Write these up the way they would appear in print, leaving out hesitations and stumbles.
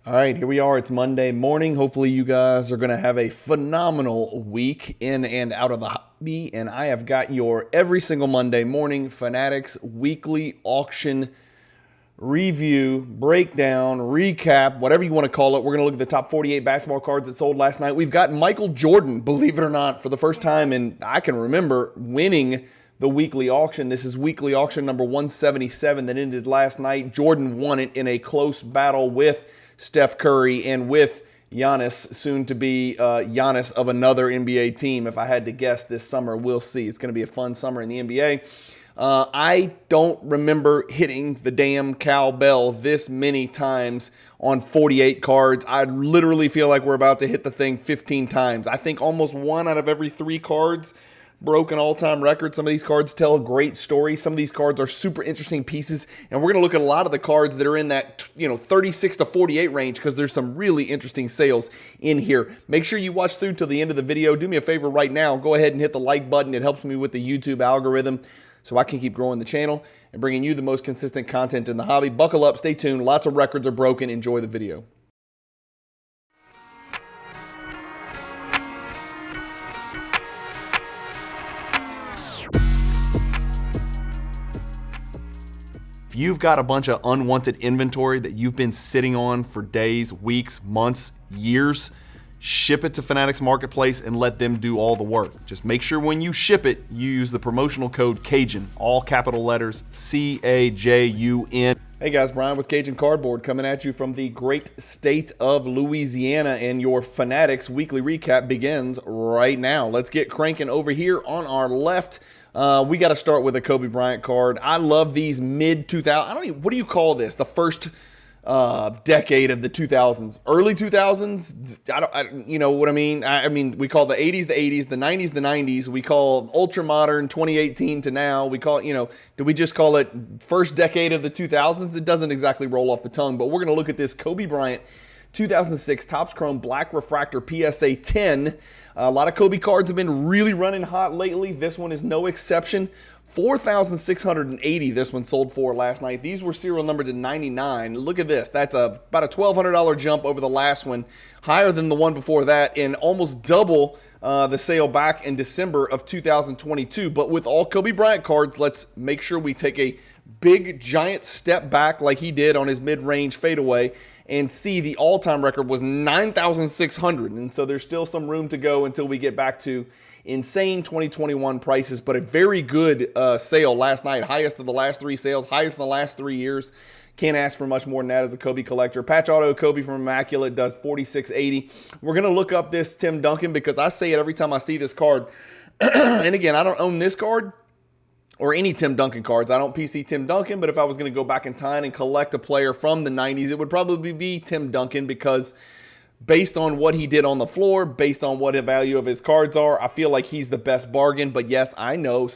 All right, here we are. It's Monday morning. Hopefully you guys are going to have a phenomenal week in and out of the hobby. And I have got your every single Monday morning Fanatics weekly auction review, breakdown, recap, whatever you want to call it. We're going to look at the top 48 basketball cards that sold last night. We've got Michael Jordan, believe it or not, for the first time and I can remember, winning the weekly auction. This is weekly auction number 177 that ended last night. Jordan won it in a close battle with Steph Curry and with Giannis, soon to be Giannis of another NBA team. If I had to guess this summer, we'll see. It's going to be a fun summer in the NBA. I don't remember hitting the damn cowbell this many times on 48 cards. I literally feel like we're about to hit the thing 15 times. I think almost one out of every 3 cards broke an all-time record. Some of these cards tell a great story. Some of these cards are super interesting pieces, and we're going to look at a lot of the cards that are in that 36 to 48 range because there's some really interesting sales in here. Make sure you watch through till the end of the video. Do me a favor right now. Go ahead and hit the like button. It helps me with the YouTube algorithm so I can keep growing the channel and bringing you the most consistent content in the hobby. Buckle up. Stay tuned. Lots of records are broken. Enjoy the video. If you've got a bunch of unwanted inventory that you've been sitting on for days, weeks, months, years, ship it to Fanatics Marketplace and let them do all the work. Just make sure when you ship it, you use the promotional code Cajun, all capital letters, C-A-J-U-N. Hey guys, Bryan with Cajun Cardboard coming at you from the great state of Louisiana, and your Fanatics weekly recap begins right now. Let's get cranking over here on our left. We got to start with a Kobe Bryant card. I love these mid-2000s. What do you call this? The first decade of the 2000s, early 2000s. You know what I mean? I mean, we call the 80s the 80s, the 90s the 90s. We call ultra modern 2018 to now. We call it, do we just call it first decade of the 2000s? It doesn't exactly roll off the tongue, but we're going to look at this Kobe Bryant 2006 Topps Chrome Black Refractor PSA 10. A lot of Kobe cards have been really running hot lately. This one is no exception. 4,680 this one sold for last night. These were serial numbered to 99. Look at this. That's about a $1,200 jump over the last one, higher than the one before that, and almost double the sale back in December of 2022. But with all Kobe Bryant cards, let's make sure we take a big, giant step back like he did on his mid-range fadeaway and see the all-time record was 9,600. And so there's still some room to go until we get back to insane 2021 prices, but a very good sale last night. Highest of the last 3 sales, highest in the last 3 years. Can't ask for much more than that as a Kobe collector. Patch Auto Kobe from Immaculate does 4,680. We're going to look up this Tim Duncan because I say it every time I see this card. And again, I don't own this card or any Tim Duncan cards. I don't PC Tim Duncan, but if I was going to go back in time and collect a player from the 90s, it would probably be Tim Duncan because based on what he did on the floor, based on what the value of his cards are, I feel like he's the best bargain. But yes, I know,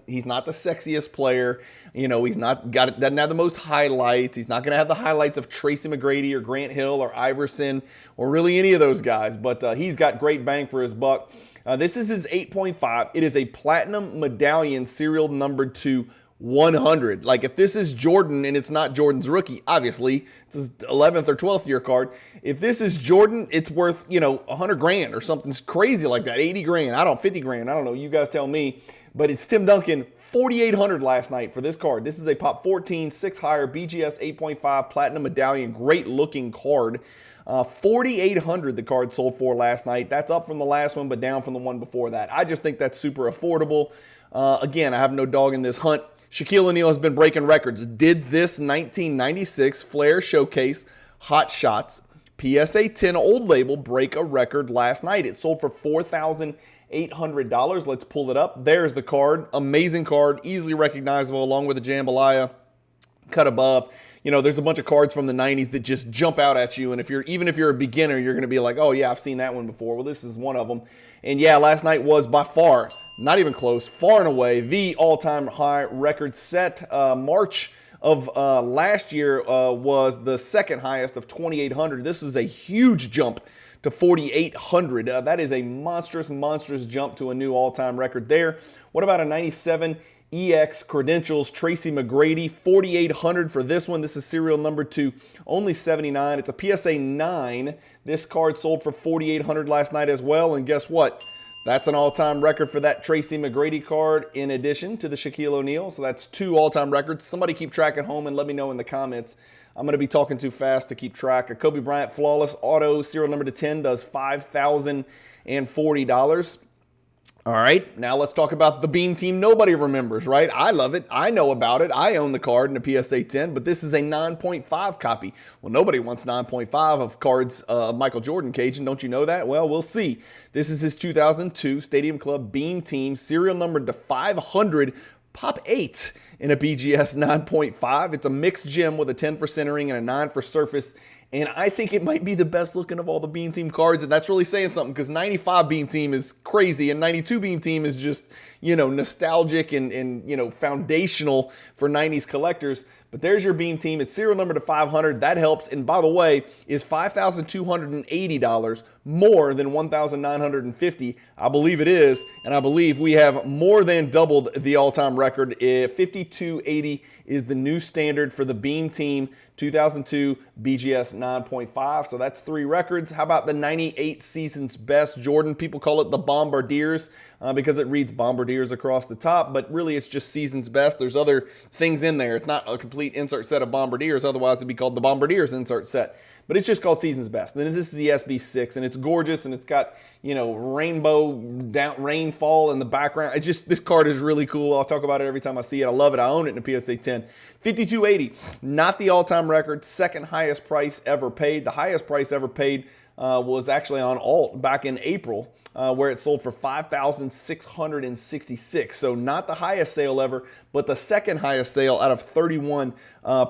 he's not the sexiest player. He's not doesn't have the most highlights. He's not going to have the highlights of Tracy McGrady or Grant Hill or Iverson or really any of those guys. But he's got great bang for his buck. This is his 8.5. It is a platinum medallion serial numbered to 100. Like if this is Jordan and it's not Jordan's rookie, obviously it's his 11th or 12th year card. If this is Jordan, it's worth, 100 grand or something crazy like that. 80 grand, 50 grand. I don't know. You guys tell me. But it's Tim Duncan, 4,800 last night for this card. This is a Pop 14, 6 higher, BGS 8.5 platinum medallion. Great looking card. 4,800 the card sold for last night. That's up from the last one, but down from the one before that. I just think that's super affordable. Again, I have no dog in this hunt. Shaquille O'Neal has been breaking records. Did this 1996 Flair Showcase Hot Shots PSA 10 Old Label break a record last night? It sold for $4,800. Let's pull it up. There's the card. Amazing card. Easily recognizable along with the jambalaya cut above. There's a bunch of cards from the 90s that just jump out at you. And even if you're a beginner, you're going to be like, oh yeah, I've seen that one before. Well, this is one of them. And yeah, last night was by far, not even close, far and away, the all-time high record set. March of last year was the second highest of 2,800. This is a huge jump to 4,800. That is a monstrous jump to a new all-time record there. What about a 97 EX Credentials, Tracy McGrady, 4,800 for this one. This is serial number to only 79. It's a PSA 9. This card sold for 4,800 last night as well. And guess what? That's an all-time record for that Tracy McGrady card in addition to the Shaquille O'Neal. So that's 2 all-time records. Somebody keep track at home and let me know in the comments. I'm going to be talking too fast to keep track. A Kobe Bryant Flawless Auto, serial number to 10, does $5,040. All right, now let's talk about the Beam Team nobody remembers, right? I love it. I know about it. I own the card in a PSA 10, but this is a 9.5 copy. Well, nobody wants 9.5 of cards Michael Jordan, Cajun. Don't you know that? Well, we'll see. This is his 2002 Stadium Club Beam Team, serial number to 500, Pop 8 in a BGS 9.5. It's a mixed gem with a 10 for centering and a 9 for surface. And I think it might be the best looking of all the Beam Team cards. And that's really saying something because 95 Beam Team is crazy and 92 Beam Team is just, you know, nostalgic and you know, foundational for 90s collectors. But there's your Beam Team. It's serial number to 500. That helps. And by the way, is $5,280 more than $1,950? I believe it is. And I believe we have more than doubled the all-time record. $5,280 is the new standard for the Beam Team 2002 BGS 9.5. So that's 3 records. How about the 98 Seasons Best Jordan? People call it the Bombardiers because it reads Bombardiers across the top, but really it's just Seasons Best. There's other things in there. It's not a complete insert set of Bombardiers. Otherwise it'd be called the Bombardiers insert set. But it's just called Seasons Best. Then this is the SB6, and it's gorgeous, and it's got, you know, rainbow rainfall in the background. It's just, this card is really cool. I'll talk about it every time I see it. I love it. I own it in a PSA 10. $5,280, not the all-time record, second highest price ever paid. The highest price ever paid was actually on Alt back in April, where it sold for $5,666. So not the highest sale ever, but the second highest sale out of 31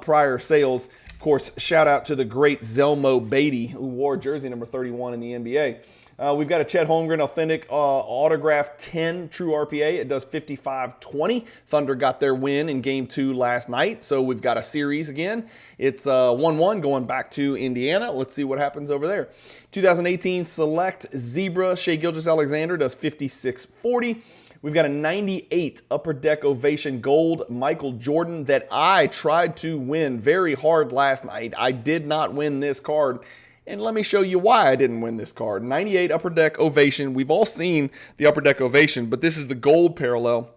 prior sales. Of course, shout out to the great Zelmo Beatty, who wore jersey number 31 in the NBA. We've got a Chet Holmgren Authentic Autograph 10 True RPA. It does 55.20. Thunder got their win in Game 2 last night, so we've got a series again. It's 1-1 going back to Indiana. Let's see what happens over there. 2018 Select Zebra Shai Gilgeous-Alexander does 56.40. We've got a 98 Upper Deck Ovation Gold Michael Jordan that I tried to win very hard last night. I did not win this card. And let me show you why I didn't win this card. 98 Upper Deck Ovation. We've all seen the Upper Deck Ovation, but this is the gold parallel.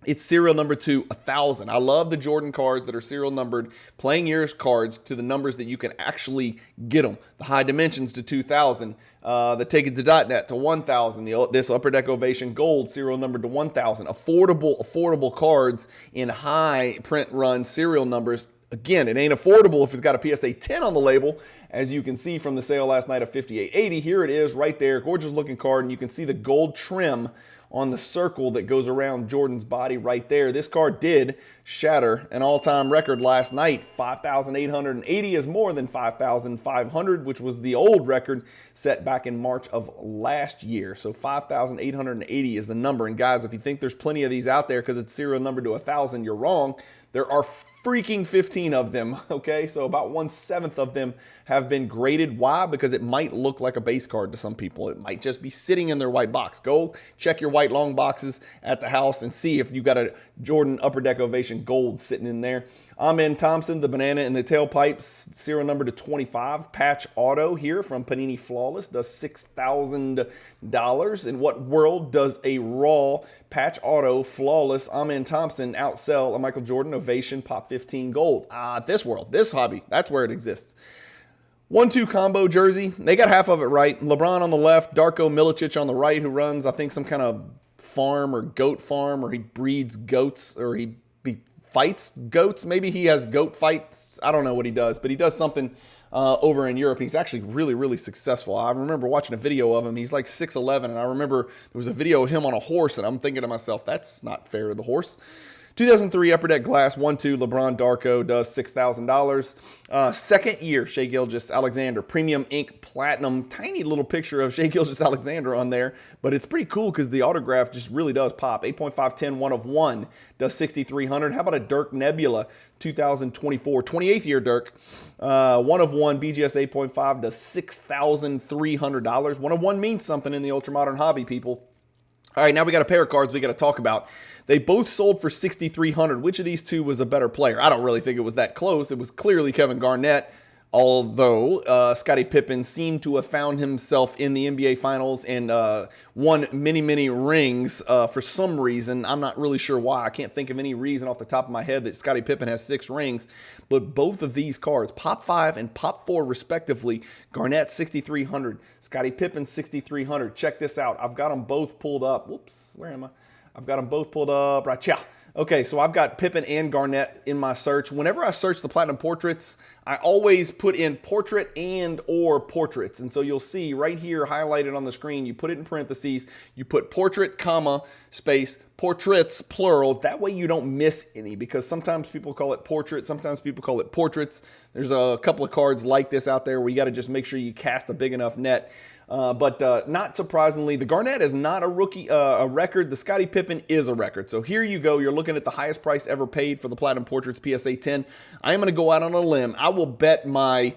It's serial number to 1,000. I love the Jordan cards that are serial numbered, playing years cards to the numbers that you can actually get them. The high dimensions to 2,000. The Take It to .net to 1,000. This Upper Deck Ovation Gold serial numbered to 1,000. Affordable cards in high print run serial numbers. Again, it ain't affordable if it's got a PSA 10 on the label. As you can see from the sale last night of $58.80, here it is right there. Gorgeous looking card, and you can see the gold trim on the circle that goes around Jordan's body right there. This card did shatter an all-time record last night. 5,880 is more than 5,500, which was the old record set back in March of last year. So 5,880 is the number. And guys, if you think there's plenty of these out there because it's serial number to 1,000, you're wrong. There are freaking 15 of them, okay? So about 1/7 of them have been graded. Why? Because it might look like a base card to some people. It might just be sitting in their white box. Go check your white long boxes at the house and see if you got a Jordan Upper Deck Ovation Gold sitting in there. Amen Thompson, the banana in the tailpipe, serial number to 25. Patch Auto here from Panini Flawless does $6,000. In what world does a raw Patch Auto Flawless Amen Thompson outsell a Michael Jordan Ovation Pop 15 Gold? This world, this hobby, that's where it exists. 1-2 combo jersey. They got half of it right. LeBron on the left, Darko Milicic on the right, who runs, I think, some kind of farm or goat farm, or he breeds goats, or he fights goats. Maybe he has goat fights. I don't know what he does, but he does something over in Europe. He's actually really, really successful. I remember watching a video of him. He's like 6'11", and I remember there was a video of him on a horse, and I'm thinking to myself, that's not fair to the horse. 2003 Upper Deck Glass 1-2 LeBron Darko does $6,000. Second year Shai Gilgeous-Alexander Premium Ink Platinum. Tiny little picture of Shai Gilgeous-Alexander on there, but it's pretty cool because the autograph just really does pop. 8.510 1/1 does $6,300. How about a Dirk Nebula 2024 28th year Dirk 1/1 BGS 8.5 does $6,300. 1/1 means something in the ultramodern hobby, people. All right, now we got a pair of cards we got to talk about. They both sold for $6,300. Which of these two was a better player? I don't really think it was that close. It was clearly Kevin Garnett, although Scottie Pippen seemed to have found himself in the NBA Finals and won many, many rings for some reason. I'm not really sure why. I can't think of any reason off the top of my head that Scottie Pippen has 6 rings. But both of these cards, Pop 5 and Pop 4 respectively, Garnett $6,300, Scottie Pippen $6,300. Check this out. I've got them both pulled up. Whoops, where am I? I've got them both pulled up right here. Okay, so I've got Pippen and Garnett in my search. Whenever I search the Platinum Portraits, I always put in portrait and or portraits. And so you'll see right here highlighted on the screen, you put it in parentheses, you put portrait, comma, space, portraits, plural. That way you don't miss any, because sometimes people call it portrait, sometimes people call it portraits. There's a couple of cards like this out there where you got to just make sure you cast a big enough net. But not surprisingly, the Garnett is not a rookie, a record. The Scottie Pippen is a record. So here you go. You're looking at the highest price ever paid for the Platinum Portraits PSA 10. I am going to go out on a limb. I will bet my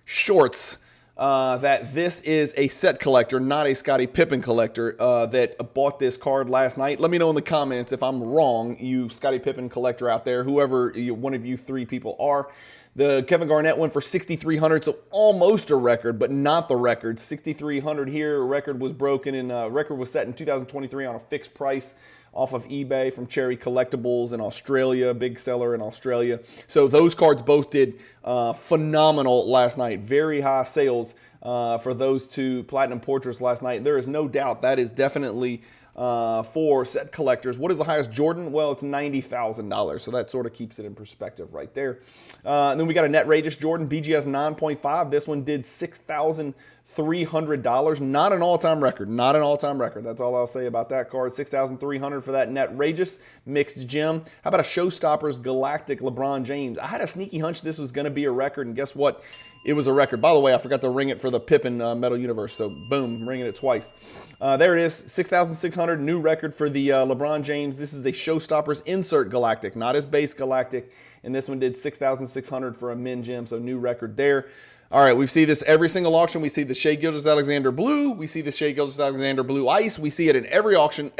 shorts that this is a set collector, not a Scottie Pippen collector, that bought this card last night. Let me know in the comments if I'm wrong, you Scottie Pippen collector out there, whoever one of you 3 people are. The Kevin Garnett went for $6,300, so almost a record, but not the record. $6,300 here. A record was broken, and a record was set in 2023 on a fixed price off of eBay from Cherry Collectibles in Australia, big seller in Australia. So those cards both did phenomenal last night. Very high sales for those 2 Platinum Portraits last night. There is no doubt that is definitely for set collectors. What is the highest Jordan? Well, it's $90,000, so that sort of keeps it in perspective right there. And then we got a Netrageous Jordan BGS 9.5. This one did $6,300. Not an all-time record. Not an all-time record. That's all I'll say about that card. $6,300 for that Netrageous mixed gem. How about a Showstoppers Galactic LeBron James? I had a sneaky hunch this was going to be a record, and guess what? It was a record. By the way, I forgot to ring it for the Pippen Metal Universe, so boom, ringing it twice. There it is, $6,600, new record for the LeBron James. This is a Showstoppers Insert Galactic, not his base Galactic, and this one did $6,600 for a min gem, so new record there. All right, we see this every single auction. We see the Shai Gilgeous-Alexander Blue. We see the Shai Gilgeous-Alexander Blue Ice. We see it in every auction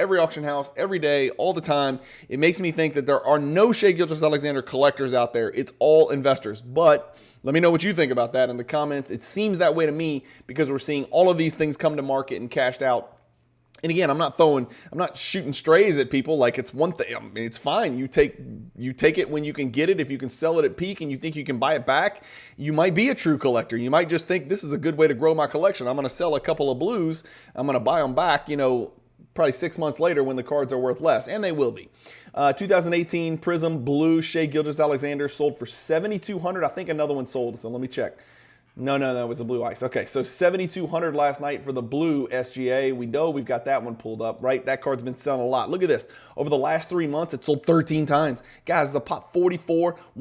house, every day, all the time. It makes me think that there are no Shai Gilgeous-Alexander collectors out there. It's all investors, but let me know what you think about that in the comments. It seems that way to me because we're seeing all of these things come to market and cashed out. And again, I'm not shooting strays at people. Like, it's one thing. I mean, it's fine. You take it when you can get it. If you can sell it at peak and you think you can buy it back, you might be a true collector. You might just think this is a good way to grow my collection. I'm going to sell a couple of blues. I'm going to buy them back, probably 6 months later when the cards are worth less, and they will be. 2018 Prism Blue Shai Gilgeous-Alexander sold for $7,200. I think another one sold, so let me check. No, it was a Blue Ice. Okay, so $7,200 last night for the Blue SGA. We know we've got that one pulled up, right? That card's been selling a lot. Look at this. Over the last 3 months, it sold 13 times. Guys, the Pop 44, a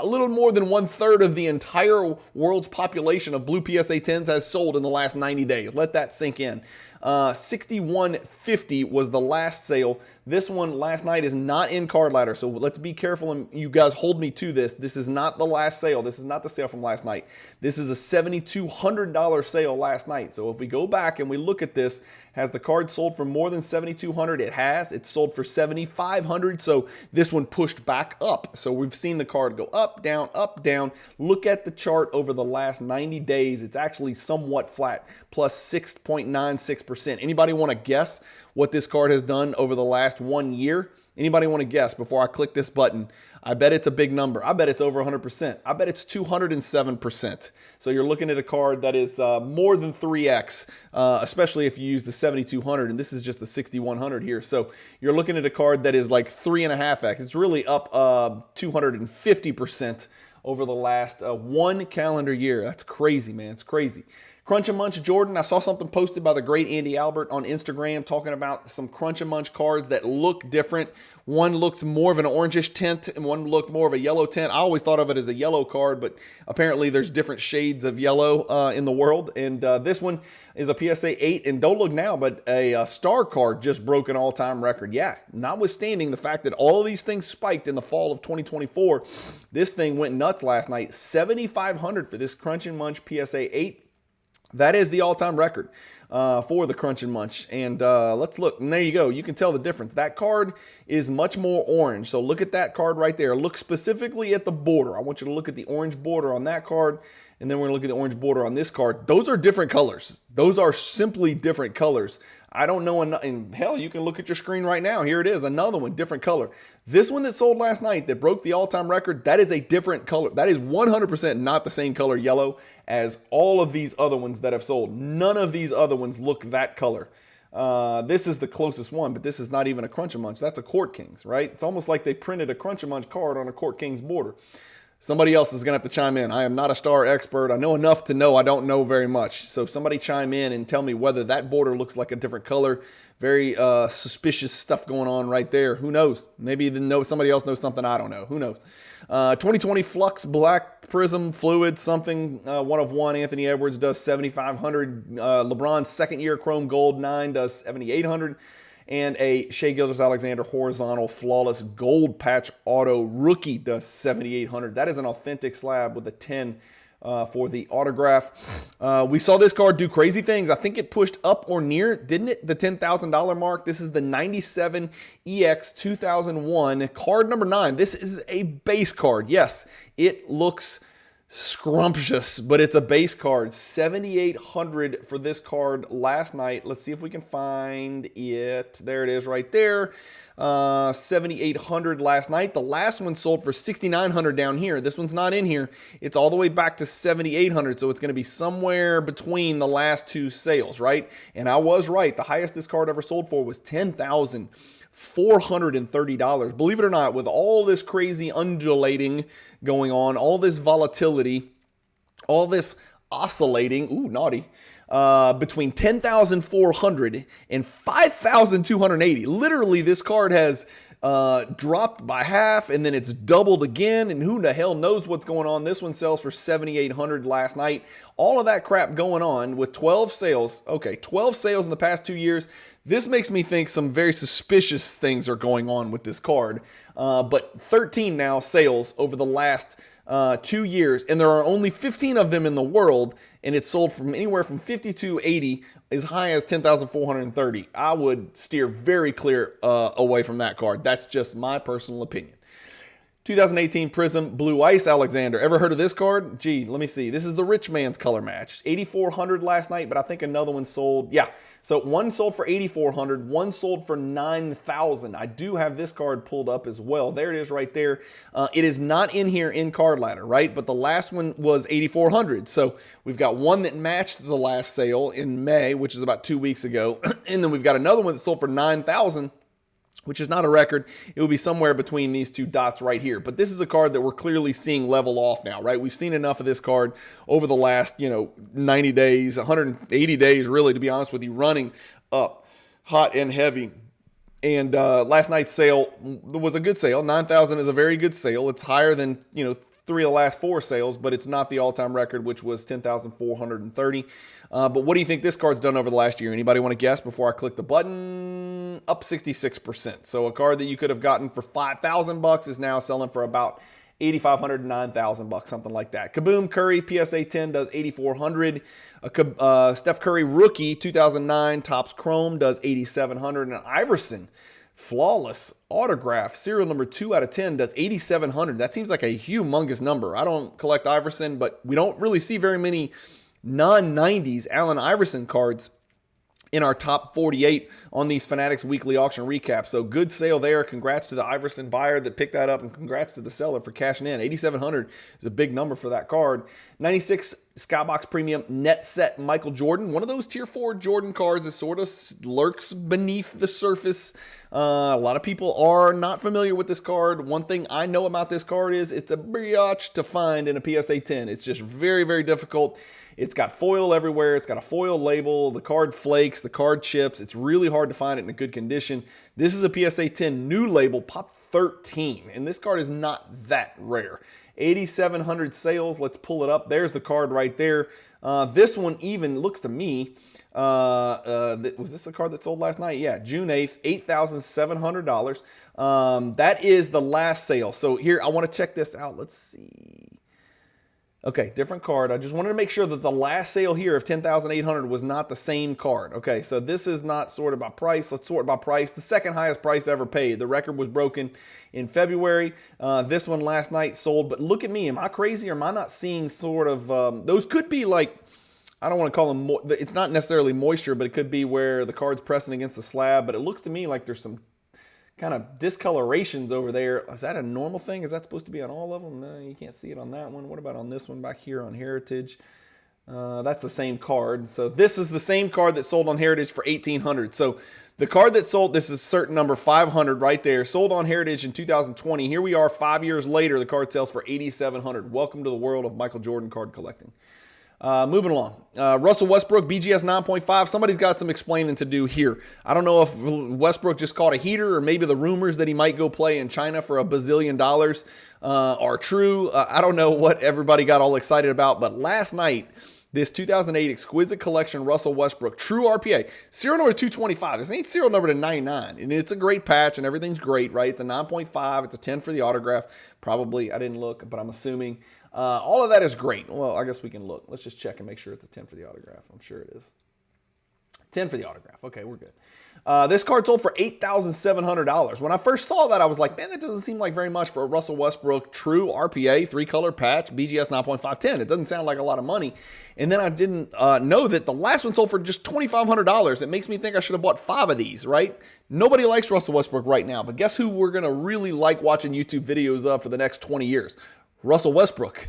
little more than 1/3 of the entire world's population of blue PSA 10s has sold in the last 90 days. Let that sink in. 6150 was the last sale. This one last night is not in Card Ladder, so let's be careful and you guys hold me to this. This is not the last sale. This is not the sale from last night. This is a $7,200 sale last night. So if we go back and we look at this, has the card sold for more than $7,200? It has. It's sold for $7,500. So this one pushed back up. So we've seen the card go up, down, up, down. Look at the chart over the last 90 days. It's actually somewhat flat, plus 6.96%. Anybody want to guess what this card has done over the last 1 year? Anybody want to guess before I click this button? I bet it's a big number. I bet it's over 100%. I bet it's 207%. So you're looking at a card that is more than 3x, especially if you use the 7200, and this is just the 6100 here. So you're looking at a card that is like 3.5x. It's really up 250% over the last 1 calendar year. That's crazy, man. It's crazy. Crunch and Munch Jordan. I saw something posted by the great Andy Albert on Instagram talking about some Crunch and Munch cards that look different. One looked more of an orangish tint and one looked more of a yellow tint. I always thought of it as a yellow card, but apparently there's different shades of yellow in the world. And this one is a PSA 8. And don't look now, but a star card just broke an all-time record. Yeah, notwithstanding the fact that all of these things spiked in the fall of 2024, this thing went nuts last night. $7,500 for this Crunch and Munch PSA 8. That is the all-time record for the Crunch and Munch. And let's look. And there you go. You can tell the difference. That card is much more orange. So look at that card right there. Look specifically at the border. I want you to look at the orange border on that card. And then we're going to look at the orange border on this card. Those are different colors. Those are simply different colors. I don't know. And hell, you can look at your screen right now. Here it is. Another one, different color. This one that sold last night that broke the all-time record, that is a different color. That is 100% not the same color yellow as all of these other ones that have sold. None of these other ones look that color. This is the closest one, but this is not even a Crunch and Munch. That's a Court Kings, right? It's almost like they printed a Crunch and Munch card on a Court Kings border. Somebody else is going to have to chime in. I am not a star expert. I know enough to know I don't know very much. So somebody chime in and tell me whether that border looks like a different color. Very suspicious stuff going on right there. Who knows? Maybe somebody else knows something I don't know. Who knows? 2020 Flux Black Prism Fluid something. 1 of 1. Anthony Edwards does 7,500. LeBron's second year Chrome Gold 9 does 7,800. And a Shai Gilgeous-Alexander horizontal flawless gold patch auto rookie does 7,800. That is an authentic slab with a 10 for the autograph. We saw this card do crazy things. I think it pushed up or near, didn't it? The $10,000 mark. This is the 97 EX 2001 card number 9. This is a base card. Yes, it looks scrumptious, but it's a base card. 7,800 for this card last night. Let's see if we can find it. There it is right there. 7,800 last night. The last one sold for 6,900 down here. This one's not in here. It's all the way back to 7,800, so it's going to be somewhere between the last two sales, right? And I was right. The highest this card ever sold for was $10,430. Believe it or not, with all this crazy undulating going on, all this volatility, all this oscillating, ooh, naughty, between 10,400 and 5,280. Literally, this card has dropped by half, and then it's doubled again, and who the hell knows what's going on. This one sells for 7,800 last night. All of that crap going on with 12 sales. Okay, 12 sales in the past 2 years. This makes me think some very suspicious things are going on with this card. But 13 now sales over the last 2 years, and there are only 15 of them in the world, and it's sold from anywhere from 5,280 as high as 10,430. I would steer very clear away from that card. That's just my personal opinion. 2018 Prism Blue Ice Alexander. Ever heard of this card? Gee, let me see. This is the rich man's color match. 8,400 last night, but I think another one sold. Yeah, so one sold for 8,400, one sold for 9,000. I do have this card pulled up as well. There it is right there. It is not in here in Card Ladder, right? But the last one was 8,400. So we've got one that matched the last sale in May, which is about 2 weeks ago. And then we've got another one that sold for 9,000. Which is not a record. It will be somewhere between these two dots right here. But this is a card that we're clearly seeing level off now, right? We've seen enough of this card over the last, 90 days, 180 days, really, to be honest with you, running up hot and heavy. And last night's sale was a good sale. 9,000 is a very good sale. It's higher than, 3 of the last 4 sales, but it's not the all-time record, which was 10,430. But what do you think this card's done over the last year? Anybody want to guess before I click the button? Up 66%. So a card that you could have gotten for $5,000 is now selling for about $8,500 to $9,000, something like that. Kaboom Curry PSA 10 does $8,400. Steph Curry rookie 2009 Topps Chrome does $8,700. And Iverson flawless autograph serial number 2 out of 10 does $8,700. That seems like a humongous number. I don't collect Iverson, but we don't really see very many non-90s Allen Iverson cards in our top 48 on these Fanatics weekly auction recaps. So good sale there. Congrats to the Iverson buyer that picked that up, and congrats to the seller for cashing in. $8,700 is a big number for that card. 96 Skybox Premium Net Set Michael Jordan. One of those Tier 4 Jordan cards that sort of lurks beneath the surface. A lot of people are not familiar with this card. One thing I know about this card is it's a brioche to find in a PSA 10. It's just very, very difficult. It's got foil everywhere. It's got a foil label. The card flakes. The card chips. It's really hard to find it in a good condition. This is a PSA 10 new label, Pop 13. And this card is not that rare. 8,700 sales. Let's pull it up. There's the card right there. This one even looks to me, was this a card that sold last night? Yeah, June 8th, $8,700. That is the last sale. So here, I want to check this out. Let's see. Okay, different card. I just wanted to make sure that the last sale here of 10,800 was not the same card. Okay, so this is not sorted by price. Let's sort by price. The second highest price ever paid. The record was broken in February. This one last night sold. But look at me. Am I crazy or am I not seeing sort of, those could be like, I don't want to call them, it's not necessarily moisture, but it could be where the card's pressing against the slab. But it looks to me like there's some kind of discolorations over there. Is that a normal thing? Is that supposed to be on all of them? No, you can't see it on that one. What about on this one back here on Heritage? That's the same card. So this is the same card that sold on Heritage for $1,800. So the card that sold, this is certain number 500 right there, sold on Heritage in 2020. Here we are 5 years later. The card sells for $8,700. Welcome to the world of Michael Jordan card collecting. Moving along. Russell Westbrook, BGS 9.5. Somebody's got some explaining to do here. I don't know if Westbrook just caught a heater or maybe the rumors that he might go play in China for $1 bazillion are true. I don't know what everybody got all excited about, but last night, this 2008 Exquisite Collection Russell Westbrook, true RPA, serial number 225. This ain't serial number to 99, and it's a great patch, and everything's great, right? It's a 9.5. It's a 10 for the autograph. Probably, I didn't look, but I'm assuming. All of that is great. Well, I guess we can look. Let's just check and make sure it's a 10 for the autograph. I'm sure it is. 10 for the autograph. Okay, we're good. This card sold for $8,700. When I first saw that, I was like, man, that doesn't seem like very much for a Russell Westbrook true RPA, 3-color patch, BGS 9.510. It doesn't sound like a lot of money. And then I didn't know that the last one sold for just $2,500. It makes me think I should have bought 5 of these, right? Nobody likes Russell Westbrook right now, but guess who we're going to really like watching YouTube videos of for the next 20 years? Russell Westbrook.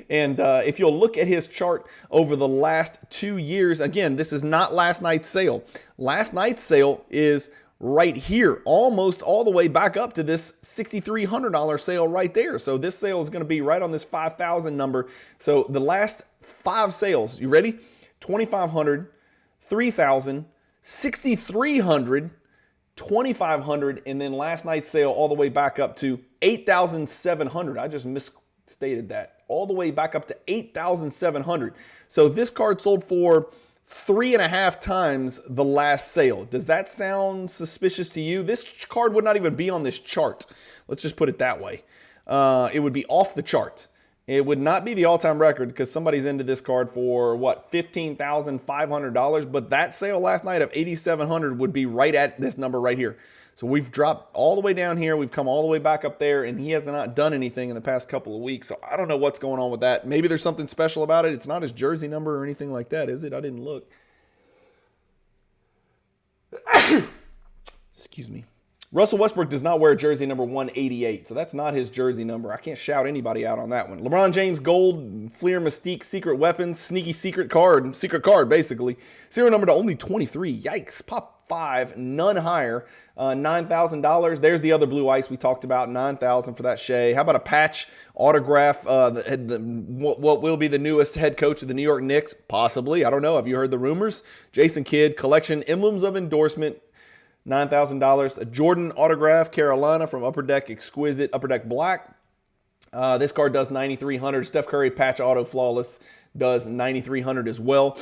And if you'll look at his chart over the last 2 years, again, this is not last night's sale. Last night's sale is right here, almost all the way back up to this $6,300 sale right there. So this sale is going to be right on this 5,000 number. So the last 5 sales, you ready? 2,500, 3,000, 6,300, 2,500, and then last night's sale all the way back up to 8,700. I just misstated that. All the way back up to 8,700. So this card sold for 3.5 times the last sale. Does that sound suspicious to you? This card would not even be on this chart. Let's just put it that way. It would be off the chart. It would not be the all-time record because somebody's into this card for, what, $15,500. But that sale last night of $8,700 would be right at this number right here. So we've dropped all the way down here. We've come all the way back up there, and he has not done anything in the past couple of weeks. So I don't know what's going on with that. Maybe there's something special about it. It's not his jersey number or anything like that, is it? I didn't look. Excuse me. Russell Westbrook does not wear jersey number 188, so that's not his jersey number. I can't shout anybody out on that one. LeBron James Gold, Fleer Mystique, Secret Weapons, Sneaky Secret card basically. Serial number to only 23. Yikes. Pop 5, none higher. $9,000. There's the other blue ice we talked about, $9,000 for that Shai. How about a patch autograph? What will be the newest head coach of the New York Knicks? Possibly. I don't know. Have you heard the rumors? Jason Kidd, collection, emblems of endorsement. $9,000. A Jordan autograph, Carolina from Upper Deck Exquisite, Upper Deck Black. This card does $9,300. Steph Curry patch auto flawless does $9,300 as well.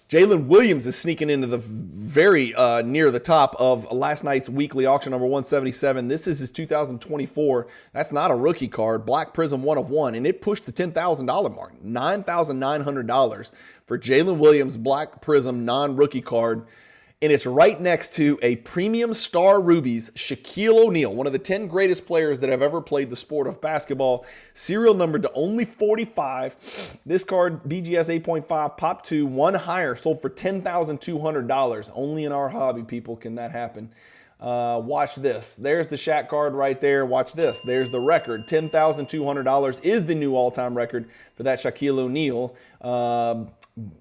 Jalen Williams is sneaking into the very near the top of last night's weekly auction number 177. This is his 2024. That's not a rookie card. Black Prism 1 of 1, and it pushed the $10,000 mark. $9,900 for Jalen Williams Black Prism non-rookie card. And it's right next to a premium Star Rubies Shaquille O'Neal, one of the 10 greatest players that have ever played the sport of basketball. Serial numbered to only 45. This card, BGS 8.5, pop 2, 1 higher, sold for $10,200. Only in our hobby, people, can that happen. Watch this. There's the Shaq card right there. Watch this. There's the record. $10,200 is the new all-time record for that Shaquille O'Neal.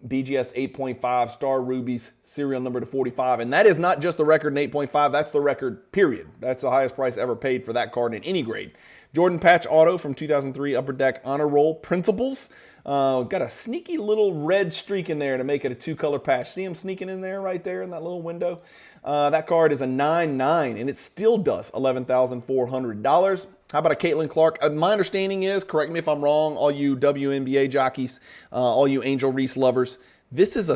BGS 8.5 Star Rubies serial number to 45. And that is not just the record in 8.5. That's the record, period. That's the highest price ever paid for that card in any grade. Jordan Patch Auto from 2003 Upper Deck Honor Roll Principles. Got a sneaky little red streak in there to make it a 2-color patch. See him sneaking in there right there in that little window? That card is a 9.9, and it still does $11,400. How about a Caitlin Clark? My understanding is, correct me if I'm wrong, all you WNBA jockeys, all you Angel Reese lovers, this is I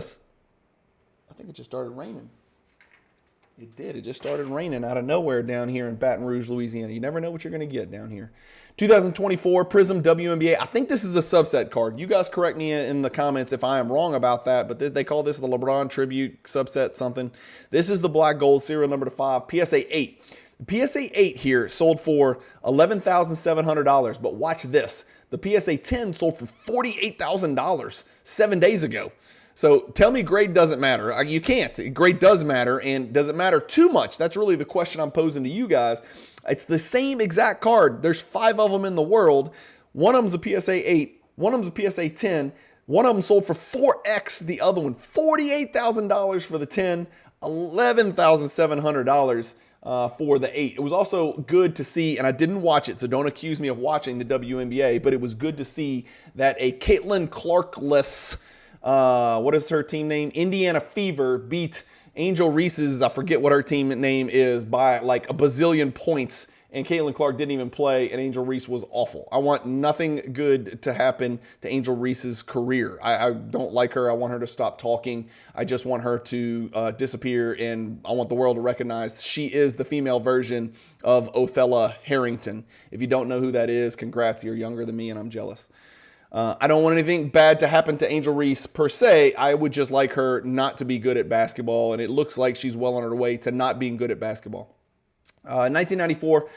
think it just started raining. It did. It just started raining out of nowhere down here in Baton Rouge, Louisiana. You never know what you're going to get down here. 2024 Prism WNBA. I think this is a subset card. You guys correct me in the comments if I am wrong about that, but they call this the LeBron Tribute subset something. This is the black gold, serial number 5, PSA 8. The PSA 8 here sold for $11,700, but watch this. The PSA 10 sold for $48,000 7 days ago. So tell me grade doesn't matter. You can't. Grade does matter, and does it matter too much? That's really the question I'm posing to you guys. It's the same exact card. There's 5 of them in the world. One of them's a PSA 8. One of them's a PSA 10. One of them sold for 4x the other one. $48,000 for the 10, $11,700 for the 8. It was also good to see, and I didn't watch it, so don't accuse me of watching the WNBA, but it was good to see that a Caitlin Clark-less what is her team name? Indiana Fever beat Angel Reese's, I forget what her team name is, by like a bazillion points. And Caitlin Clark didn't even play, and Angel Reese was awful. I want nothing good to happen to Angel Reese's career. I don't like her. I want her to stop talking. I just want her to disappear, and I want the world to recognize she is the female version of Othella Harrington. If you don't know who that is, congrats. You're younger than me, and I'm jealous. I don't want anything bad to happen to Angel Reese per se. I would just like her not to be good at basketball, and it looks like she's well on her way to not being good at basketball. 1994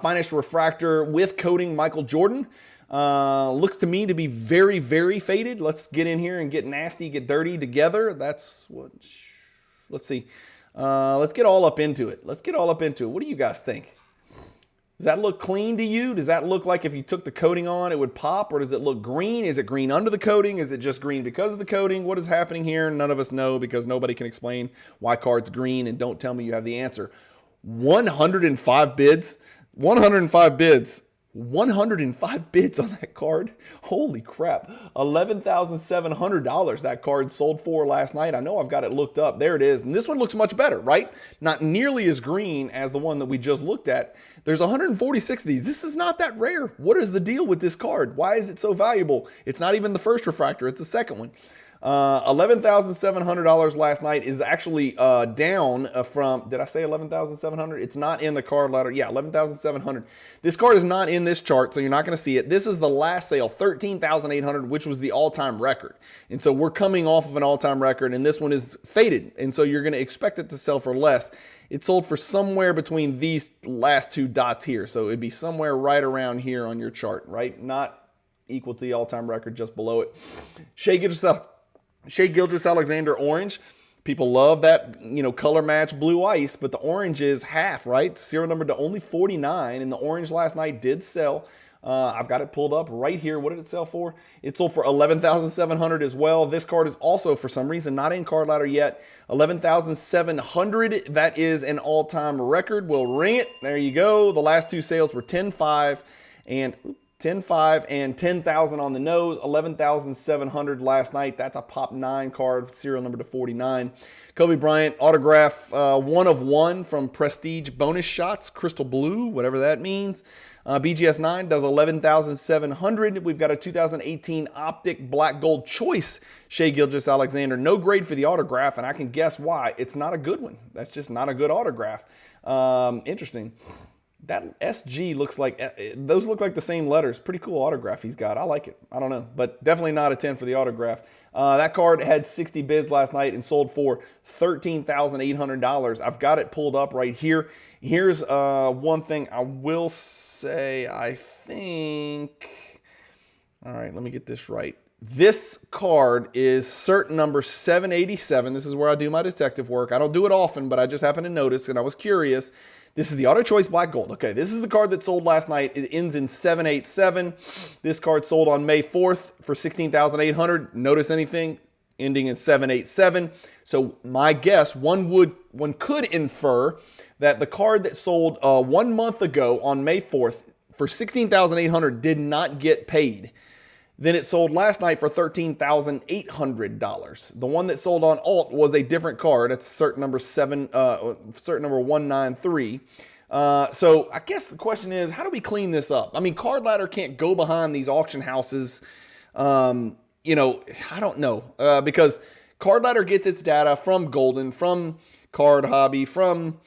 finest refractor with coating Michael Jordan. Looks to me to be very, very faded. Let's get in here and get nasty, get dirty together. That's what, let's see. Let's get all up into it. What do you guys think? Does that look clean to you? Does that look like if you took the coating on, it would pop? Or does it look green? Is it green under the coating? Is it just green because of the coating? What is happening here? None of us know, because nobody can explain why card's green, and don't tell me you have the answer. 105 bids. 105 bids. 105 bids on that card. Holy crap. $11,700 that card sold for last night. I know I've got it looked up. There it is. And this one looks much better, right? Not nearly as green as the one that we just looked at. There's 146 of these. This is not that rare. What is the deal with this card? Why is it so valuable? It's not even the first refractor. It's the second one. $11,700 last night is actually down from, did I say 11,700? It's not in the card ladder. Yeah, 11,700. This card is not in this chart, so you're not going to see it. This is the last sale, 13,800, which was the all-time record. And so we're coming off of an all-time record, and this one is faded. And so you're going to expect it to sell for less. It sold for somewhere between these last two dots here. So it'd be somewhere right around here on your chart, right? Not equal to the all-time record, just below it. Shai Gilgeous-Alexander orange. People love that, color match blue ice, but the orange is half, right? Serial number to only 49, and the orange last night did sell. I've got it pulled up right here. What did it sell for? It sold for $11,700 as well. This card is also, for some reason, not in card ladder yet. $11,700. That is an all-time record. We'll ring it. There you go. The last two sales were 10.5 and 10.5 and 10,000 on the nose. 11,700 last night. That's a pop 9 card, serial number to 49. Kobe Bryant autograph 1 of 1 from Prestige Bonus Shots, crystal blue, whatever that means. BGS 9 does 11,700. We've got a 2018 Optic Black Gold Choice Shai Gilgeous-Alexander. No grade for the autograph, and I can guess why. It's not a good one. That's just not a good autograph. Interesting. That SG looks like, those look like the same letters. Pretty cool autograph he's got. I like it. I don't know, but definitely not a 10 for the autograph. That card had 60 bids last night and sold for $13,800. I've got it pulled up right here. Here's one thing I will say, I think, all right, let me get this right. This card is cert number 787. This is where I do my detective work. I don't do it often, but I just happened to notice, and I was curious. This is the Auto Choice Black Gold. Okay, this is the card that sold last night. It ends in 787. This card sold on May 4th for $16,800. Notice anything? Ending in 787. So my guess, one could infer that the card that sold 1 month ago on May 4th for $16,800 did not get paid. Then it sold last night for $13,800. The one that sold on alt was a different card. It's cert number 193. So I guess the question is, how do we clean this up? I mean, Card Ladder can't go behind these auction houses. I don't know, because Card Ladder gets its data from Golden, from card hobby, from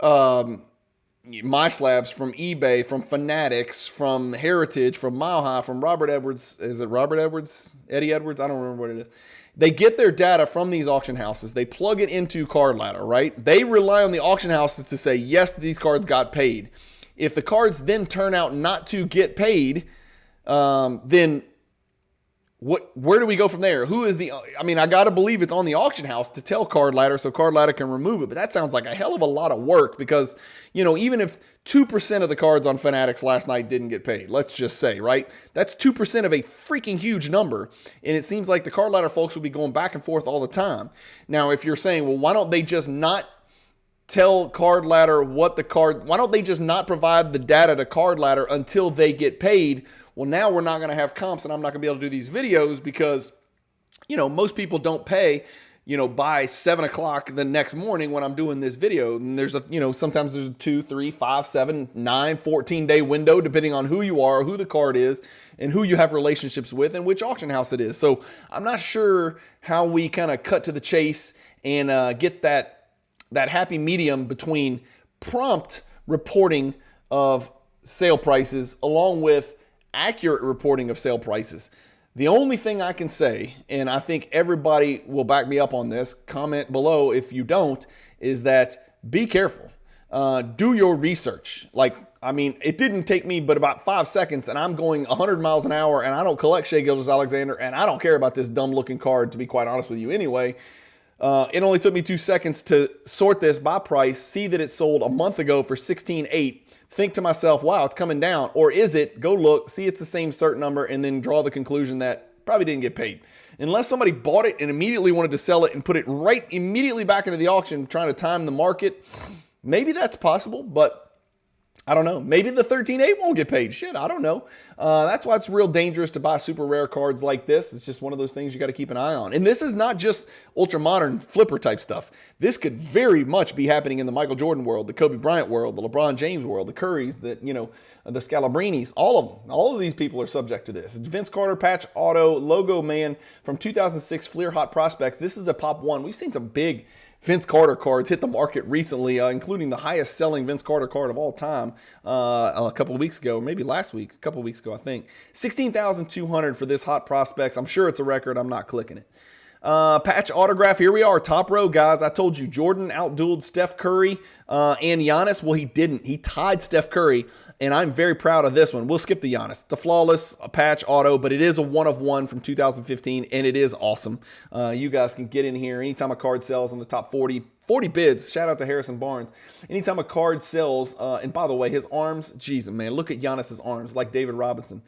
My Slabs, from eBay, from Fanatics, from Heritage, from Mile High, from Robert Edwards. Is it Robert Edwards? Eddie Edwards? I don't remember what it is. They get their data from these auction houses. They plug it into Card Ladder, right? They rely on the auction houses to say, yes, these cards got paid. If the cards then turn out not to get paid, then where do we go from there? Who is I got to believe it's on the auction house to tell Card Ladder so Card Ladder can remove it. But that sounds like a hell of a lot of work because, even if 2% of the cards on Fanatics last night didn't get paid, let's just say, right? That's 2% of a freaking huge number. And it seems like the Card Ladder folks will be going back and forth all the time. Now, if you're saying, well, why don't they just not tell Card Ladder why don't they just not provide the data to Card Ladder until they get paid? Well, now we're not going to have comps and I'm not going to be able to do these videos because, most people don't pay, by 7 o'clock the next morning when I'm doing this video. And there's sometimes there's a 2, 3, 5, 7, 9, 14-day window, depending on who you are, who the card is, and who you have relationships with and which auction house it is. So I'm not sure how we kind of cut to the chase and get that happy medium between prompt reporting of sale prices along with accurate reporting of sale prices. The only thing I can say, and I think everybody will back me up on this, comment below if you don't, is that be careful. Do your research. It didn't take me but about 5 seconds and I'm going 100 miles an hour and I don't collect Shai Gilgeous-Alexander and I don't care about this dumb looking card, to be quite honest with you anyway. It only took me 2 seconds to sort this by price, see that it sold a month ago for $16,800. Think to myself, wow, it's coming down. Or is it? Go look, see it's the same cert number, and then draw the conclusion that probably didn't get paid. Unless somebody bought it and immediately wanted to sell it and put it right immediately back into the auction, trying to time the market, maybe that's possible, but I don't know. Maybe the 13.8 won't get paid. Shit, I don't know. That's why it's real dangerous to buy super rare cards like this. It's just one of those things you got to keep an eye on. And this is not just ultra modern flipper type stuff. This could very much be happening in the Michael Jordan world, the Kobe Bryant world, the LeBron James world, the Currys, the Scalabrinis. All of them. All of these people are subject to this. It's Vince Carter patch auto logo man from 2006 Fleer Hot Prospects. This is a pop one. We've seen some big Vince Carter cards hit the market recently, including the highest selling Vince Carter card of all time a couple of weeks ago, maybe last week, a couple of weeks ago, I think. $16,200 for this Hot Prospects. I'm sure it's a record. I'm not clicking it. Patch autograph. Here we are. Top row, guys. I told you Jordan outdueled Steph Curry and Giannis. Well, he didn't. He tied Steph Curry. And I'm very proud of this one. We'll skip the Giannis. It's a flawless patch auto, but it is a 1-of-1 from 2015, and it is awesome. You guys can get in here anytime a card sells on the top 40 bids. Shout out to Harrison Barnes. Anytime a card sells, and by the way, his arms, geez, man, look at Giannis's arms, like David Robinson.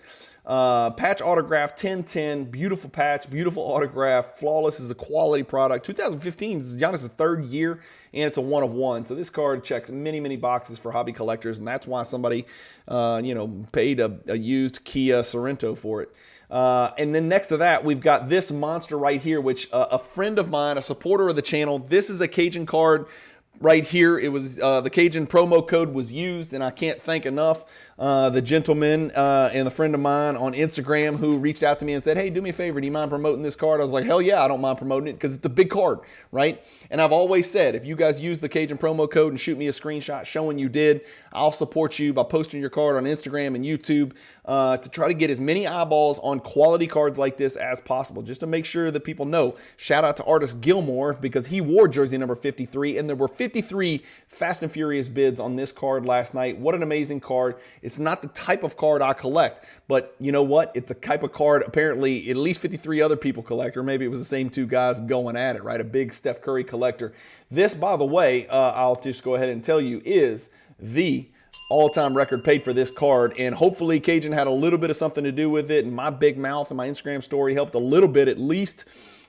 Patch autograph, 10-10, beautiful patch, beautiful autograph, flawless, is a quality product. 2015 is Giannis' third year, and it's a 1-of-1. So this card checks many, many boxes for hobby collectors, and that's why somebody, paid a used Kia Sorento for it. And then next to that, we've got this monster right here, which a friend of mine, a supporter of the channel, this is a Cajun card. Right here, it was the Cajun promo code was used, and I can't thank enough the gentleman and a friend of mine on Instagram who reached out to me and said, hey, do me a favor, do you mind promoting this card? I was like, hell yeah, I don't mind promoting it because it's a big card, right? And I've always said, if you guys use the Cajun promo code and shoot me a screenshot showing you did, I'll support you by posting your card on Instagram and YouTube to try to get as many eyeballs on quality cards like this as possible, just to make sure that people know. Shout out to artist Gilmore because he wore jersey number 53, and there were 53 Fast and Furious bids on this card last night. What an amazing card. It's not the type of card I collect, but you know what? It's the type of card apparently at least 53 other people collect, or maybe it was the same two guys going at it, right? A big Steph Curry collector. This, by the way, I'll just go ahead and tell you, is the all-time record paid for this card, and hopefully Cajun had a little bit of something to do with it, and my big mouth and my Instagram story helped a little bit at least.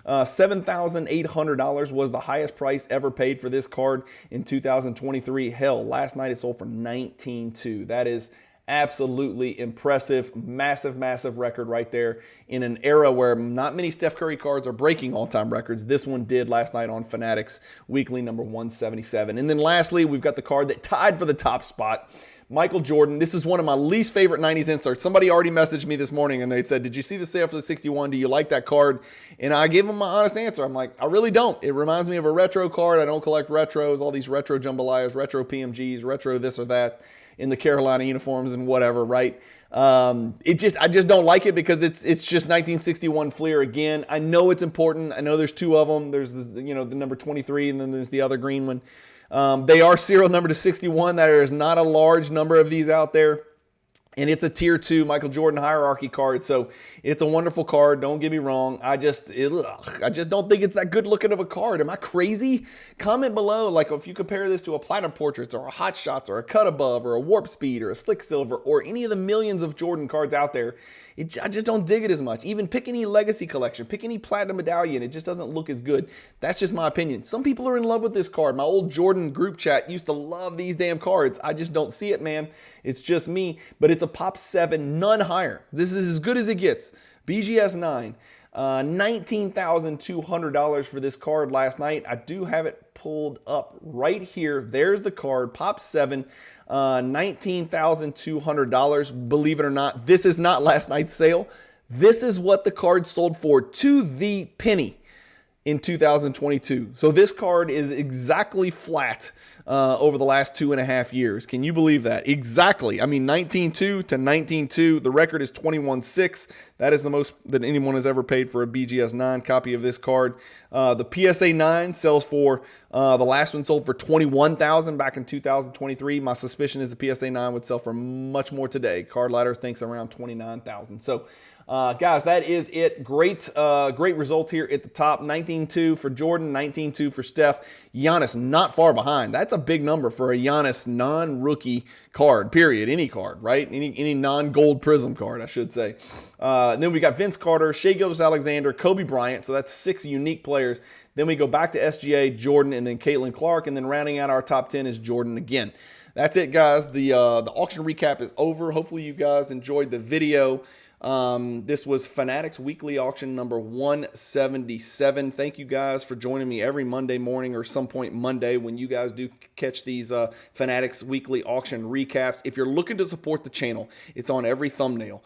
$7,800 was the highest price ever paid for this card in 2023. Hell, last night it sold for $19,200. That is absolutely impressive. Massive, massive record right there in an era where not many Steph Curry cards are breaking all-time records. This one did last night on Fanatics, weekly number 177. And then lastly, we've got the card that tied for the top spot. Michael Jordan. This is one of my least favorite 90s inserts. Somebody already messaged me this morning and they said, did you see the sale for the 61? Do you like that card? And I gave them my honest answer. I'm like, I really don't. It reminds me of a retro card. I don't collect retros, all these retro jambalayas, retro PMGs, retro this or that in the Carolina uniforms and whatever, right? I just don't like it because it's just 1961 Fleer again. I know it's important. I know there's two of them. There's the number 23 and then there's the other green one. They are serial number to 61. There is not a large number of these out there. And it's a tier 2 Michael Jordan hierarchy card. So it's a wonderful card. Don't get me wrong. I just don't think it's that good looking of a card. Am I crazy? Comment below, like if you compare this to a Platinum Portraits or a Hot Shots or a Cut Above or a Warp Speed or a Slick Silver or any of the millions of Jordan cards out there. I just don't dig it as much. Even pick any Legacy collection, pick any Platinum Medallion, it just doesn't look as good. That's just my opinion. Some people are in love with this card. My old Jordan group chat used to love these damn cards. I just don't see it, man. It's just me. But it's a Pop 7, none higher. This is as good as it gets. BGS 9. $19,200 for this card last night. I do have it pulled up right here. There's the card, Pop 7. $19,200. Believe it or not, this is not last night's sale. This is what the card sold for to the penny in 2022. So this card is exactly flat over the last 2.5 years. Can you believe that? Exactly. I mean, 19.2 to 19.2. The record is 21.6. That is the most that anyone has ever paid for a BGS 9 copy of this card. The PSA 9 sells for, the last one sold for $21,000 back in 2023. My suspicion is the PSA 9 would sell for much more today. Card Ladder thinks around $29,000. So, guys, that is it. Great results here at the top. 19.2 for Jordan, 19.2 for Steph. Giannis not far behind. That's a big number for a Giannis non-rookie card, period. Any card, right? Any non-gold prism card, I should say. Then we got Vince Carter, Shai Gilgeous-Alexander, Kobe Bryant. So that's 6 unique players. Then we go back to SGA, Jordan, and then Caitlin Clark. And then rounding out our top 10 is Jordan again. That's it, guys. The auction recap is over. Hopefully you guys enjoyed the video. This was Fanatics Weekly Auction number 177. Thank you guys for joining me every Monday morning or some point Monday when you guys do catch these Fanatics Weekly Auction recaps. If you're looking to support the channel, it's on every thumbnail.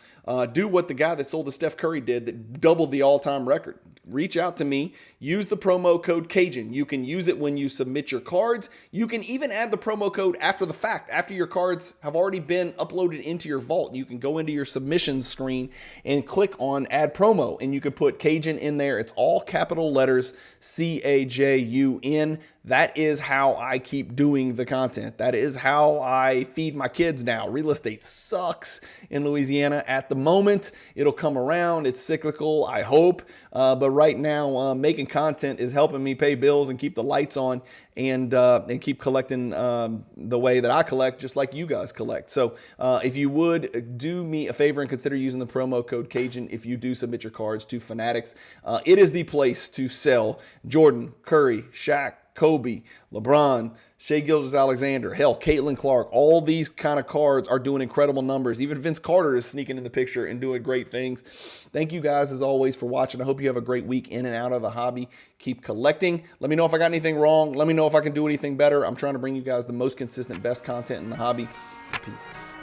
Do what the guy that sold the Steph Curry did that doubled the all-time record. Reach out to me. Use the promo code Cajun. You can use it when you submit your cards. You can even add the promo code after the fact, after your cards have already been uploaded into your vault. You can go into your submissions screen and click on add promo, and you can put Cajun in there. It's all capital letters, CAJUN. That is how I keep doing the content. That is how I feed my kids now. Real estate sucks in Louisiana at the moment. It'll come around. It's cyclical, I hope. But right now, making content is helping me pay bills and keep the lights on and keep collecting the way that I collect, just like you guys collect. So if you would, do me a favor and consider using the promo code Cajun if you do submit your cards to Fanatics. It is the place to sell Jordan, Curry, Shaq, Kobe, LeBron, Shai Gilgeous-Alexander, hell, Caitlin Clark. All these kind of cards are doing incredible numbers. Even Vince Carter is sneaking in the picture and doing great things. Thank you guys, as always, for watching. I hope you have a great week in and out of the hobby. Keep collecting. Let me know if I got anything wrong. Let me know if I can do anything better. I'm trying to bring you guys the most consistent, best content in the hobby. Peace.